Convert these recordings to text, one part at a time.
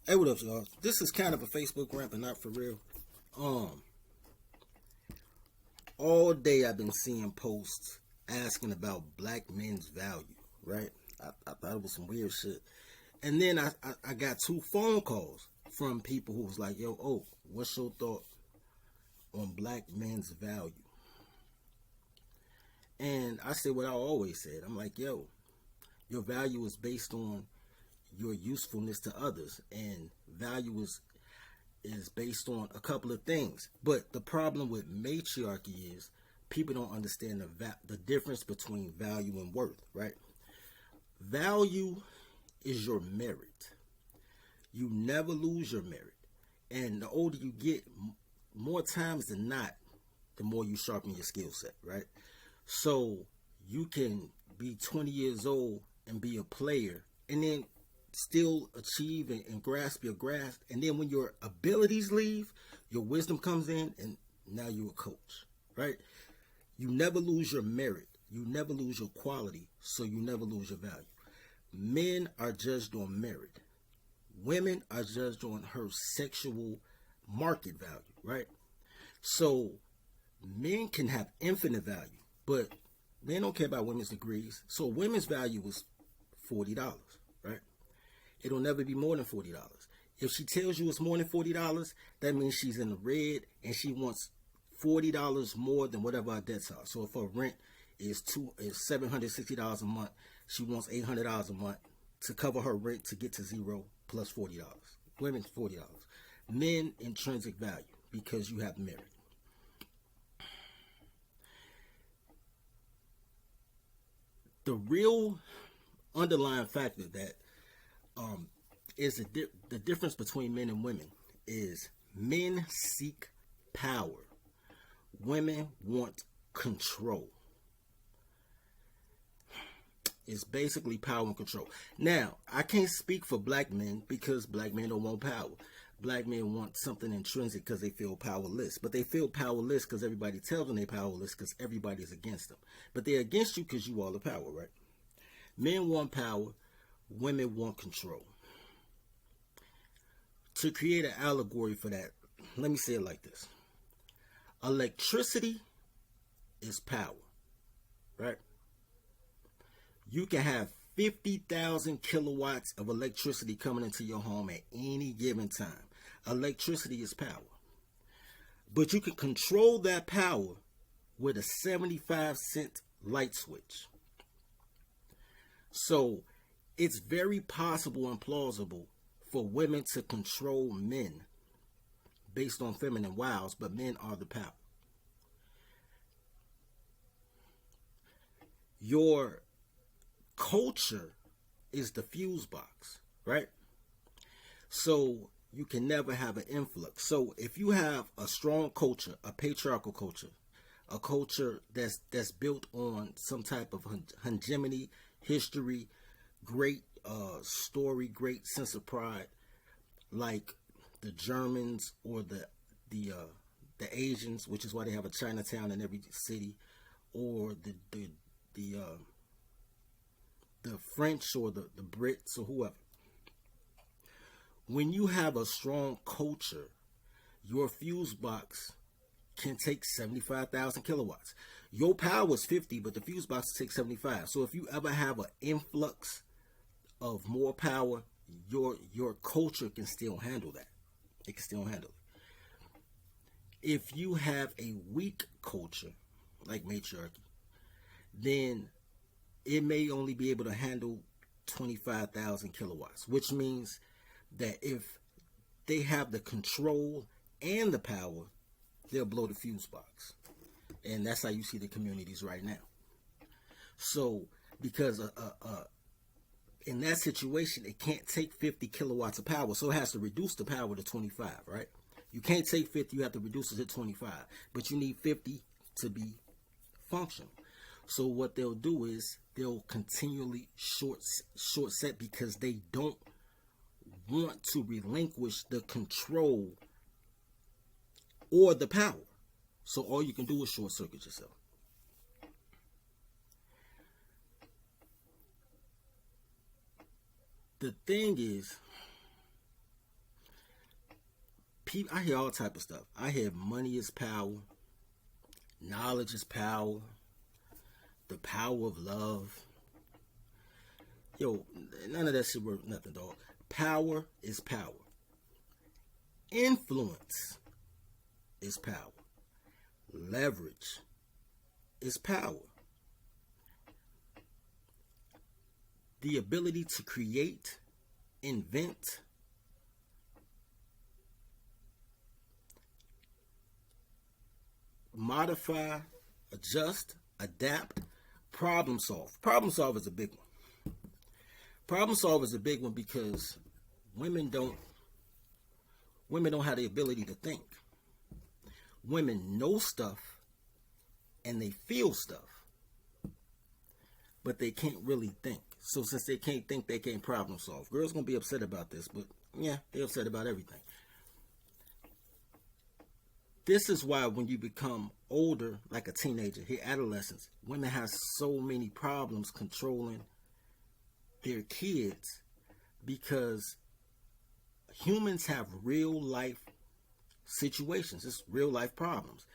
Hey, what up, y'all? This is kind of a Facebook rant, but not for real. Um, all day I've been seeing posts asking about black men's value, right? I thought it was some weird shit. And then I got two phone calls from people who was like, yo, oh, what's your thought on black men's value? And I said what I always said. I'm like, yo, your value is based on your usefulness to others, and value is based on a couple of things. But the problem with matriarchy is people don't understand the difference between value and worth, right? Value is your merit. You never lose your merit. And the older you get, more times than not, the more you sharpen your skill set, right? So you can be 20 years old and be a player and then still achieve and grasp your grasp. And then when your abilities leave, your wisdom comes in and now you're a coach, right? You never lose your merit. You never lose your quality. So you never lose your value. Men are judged on merit. Women are judged on her sexual market value, right? So men can have infinite value, but men don't care about women's degrees. So women's value is $40, right? It'll never be more than $40. If she tells you it's more than $40, that means she's in the red and she wants $40 more than whatever our debts are. So if her rent is $760 a month, she wants $800 a month to cover her rent to get to zero plus $40. Women's $40. Men, intrinsic value because you have merit. The real underlying factor that is the difference between men and women is men seek power. Women want control. It's basically power and control. Now, I can't speak for black men because black men don't want power. Black men want something intrinsic because they feel powerless. But they feel powerless because everybody tells them they're powerless because everybody's against them. But they're against you because you all the power, right? Men want power. Women want control. To create an allegory for that, let me say it like this. Electricity is power, right? You can have 50,000 kilowatts of electricity coming into your home at any given time. Electricity is power. But you can control that power with a 75-cent light switch. So it's very possible and plausible for women to control men based on feminine wiles, but men are the power. Your culture is the fuse box, right? So you can never have an influx. So if you have a strong culture, a patriarchal culture, a culture that's built on some type of hegemony, history, great story, great sense of pride, like the Germans or the Asians, which is why they have a Chinatown in every city, or the French or the Brits or whoever. When you have a strong culture, your fuse box can take 75,000 kilowatts. Your power is 50, but the fuse box takes 75. So if you ever have an influx of more power, your culture can still handle that. It can still handle it. If you have a weak culture, like matriarchy, then it may only be able to handle 25,000 kilowatts, which means that if they have the control and the power, they'll blow the fuse box. And that's how you see the communities right now. So, because in that situation, it can't take 50 kilowatts of power, so it has to reduce the power to 25, right? You can't take 50, you have to reduce it to 25. But you need 50 to be functional. So what they'll do is they'll continually short set because they don't want to relinquish the control or the power. So all you can do is short circuit yourself. The thing is, I hear all type of stuff. I hear money is power, knowledge is power, the power of love. Yo, none of that shit worth nothing, dog. Power is power. Influence is power. Leverage is power. The ability to create, invent, modify, adjust, adapt, problem solve. Problem solve is a big one. Problem solve is a big one because women don't have the ability to think. Women know stuff and they feel stuff, but they can't really think. So since they can't think, they can't problem solve. Girls gonna be upset about this, but yeah, they're upset about everything. This is why when you become older, like a teenager, hit adolescence, women have so many problems controlling their kids because humans have real life situations. It's real life problems.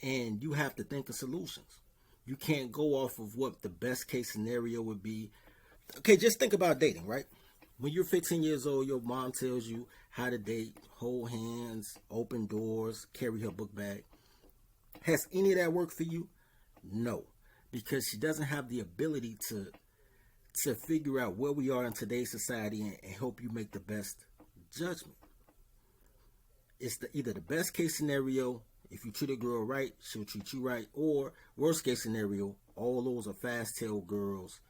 And you have to think of solutions. You can't go off of what the best case scenario would be. Okay, just think about dating, right? When you're 15 years old, your mom tells you how to date, hold hands, open doors, carry her book bag. Has any of that worked for you? No, because she doesn't have the ability to figure out where we are in today's society and help you make the best judgment. It's either the best case scenario, if you treat a girl right, she'll treat you right, or worst case scenario, all those are fast-tailed girls,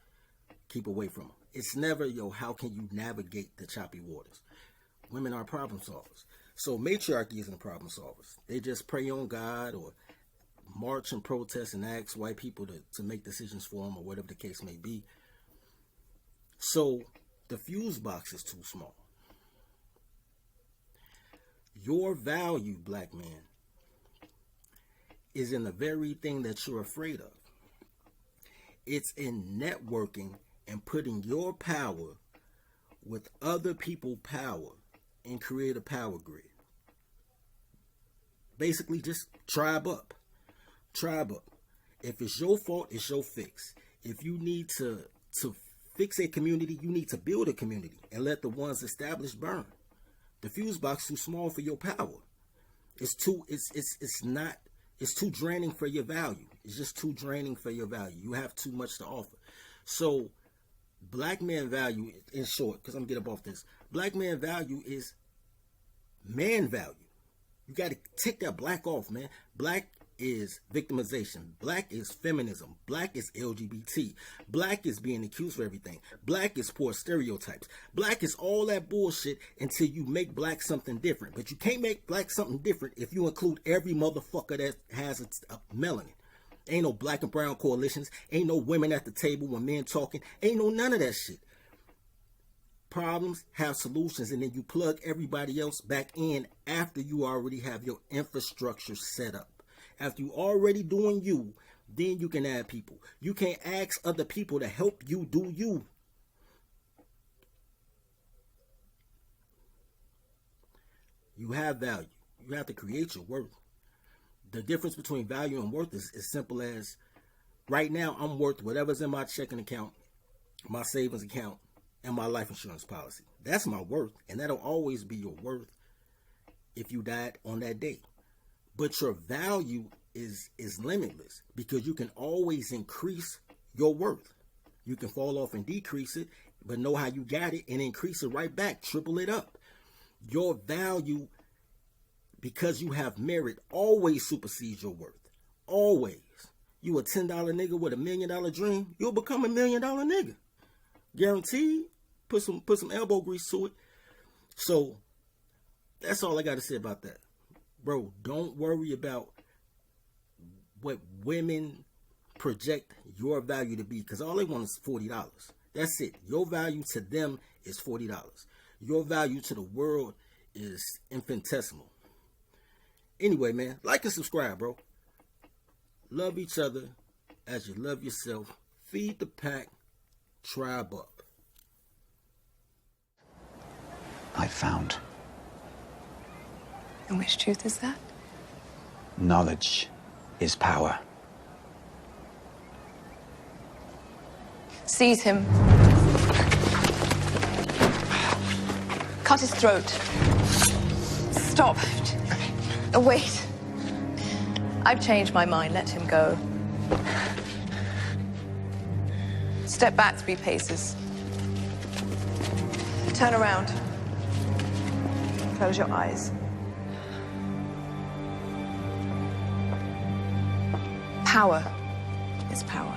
keep away from them. It's never, how can you navigate the choppy waters? Women are problem solvers. So matriarchy isn't problem solvers. They just pray on God or march and protest and ask white people to make decisions for them or whatever the case may be. So the fuse box is too small. Your value, black man, is in the very thing that you're afraid of. It's in networking and putting your power with other people's power and create a power grid. Basically, just tribe up. Tribe up. If it's your fault, it's your fix. If you need to fix a community, you need to build a community and let the ones established burn. The fuse box too small for your power. It's too draining for your value. It's just too draining for your value. You have too much to offer. So black man value, in short, because I'm gonna get up off this, black man value is man value. You got to take that black off, man. Black is victimization. Black is feminism. Black is LGBT. Black is being accused for everything. Black is poor stereotypes. Black is all that bullshit until you make black something different. But you can't make black something different if you include every motherfucker that has a melanin. Ain't no black and brown coalitions. Ain't no women at the table when men talking. Ain't no none of that shit. Problems have solutions, and then you plug everybody else back in after you already have your infrastructure set up. After you already doing you, then you can add people. You can't ask other people to help you do you. You have value. You have to create your worth. The difference between value and worth is as simple as right now I'm worth whatever's in my checking account, my savings account, and my life insurance policy. That's my worth, and that'll always be your worth if you died on that day. But your value is limitless because you can always increase your worth. You can fall off and decrease it, but know how you got it and increase it right back, triple it up. Your value, because you have merit, always supersedes your worth. Always. You a $10 nigga with $1 million dream, you'll become $1 million nigga. Guaranteed. Put some elbow grease to it. So that's all I got to say about that. Bro, don't worry about what women project your value to be, because all they want is $40. That's it. Your value to them is $40. Your value to the world is infinitesimal. Anyway, man, like and subscribe, bro. Love each other as you love yourself. Feed the pack. Tribe up. I found And which truth is that? Knowledge is power. Seize him. Cut his throat. Stop. Wait. I've changed my mind. Let him go. Step back 3 paces. Turn around. Close your eyes. Power is power.